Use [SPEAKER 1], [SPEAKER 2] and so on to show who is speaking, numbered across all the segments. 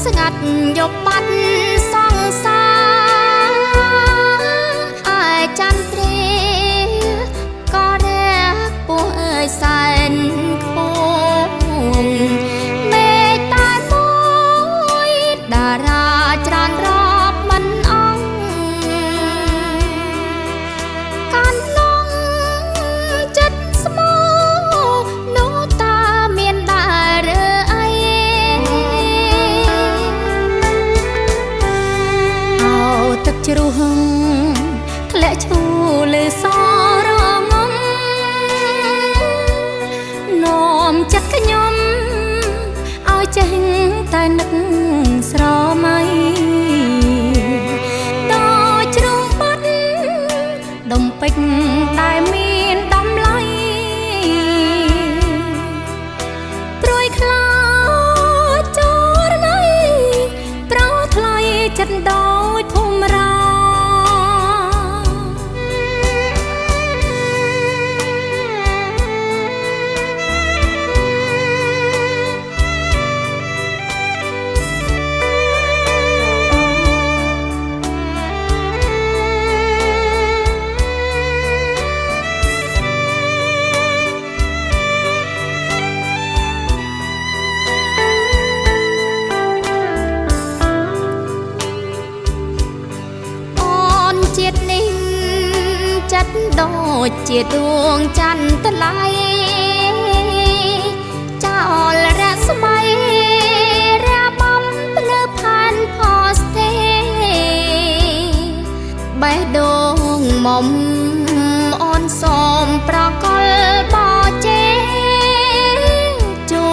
[SPEAKER 1] ស្ងាត់យកបាត់សង្សារអាយចន្ទ្រីក៏រែកពោះអើយសែនខ្ពស់មេតែមួយតារាច្រើនរាប់មិនអស់កាន់ឡងចិត្តស្មោនោះតាមានដែរឬអីអោទឹកជ្រោះធ្លាក់ឈូលើសរងំនាំចិត្តខ្ញុំឲ្យចេញតែនឹកស្រមៃដល់ជ្រុងបាត់ដុំពេជ្រដែលមានតម្លៃព្រួយខ្លាចចរណៃប្រោថ្លៃចិត្តដោយធំរាជាតិនេះចិត្តដូចជាដួងច័ន្ទថ្លៃចោលរស្មីរាបំភ្លើផានផស្ទេបេះដូងមុំអូនសូមប្រកល់បោជេជូ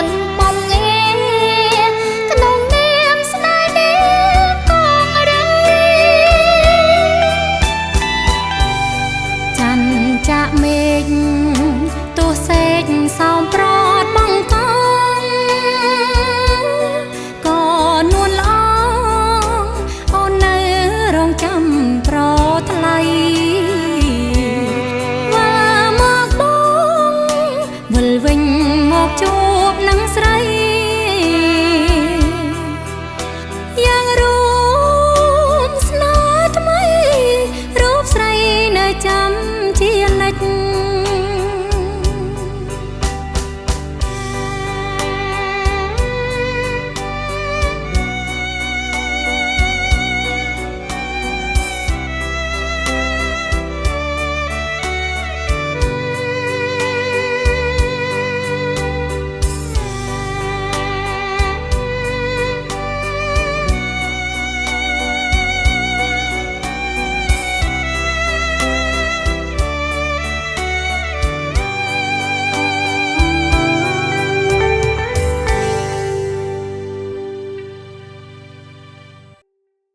[SPEAKER 1] នបំងាក្នុងនាមស្នេហ៍នេះកងរៃច័ន្ទចាក់មេឃទោះសេកសោមប្រត់បងកងក៏នួនល្អអូននៅរងចាំប្រថ្លៃមកបងវិលវិញមកជួបនឹងស្រី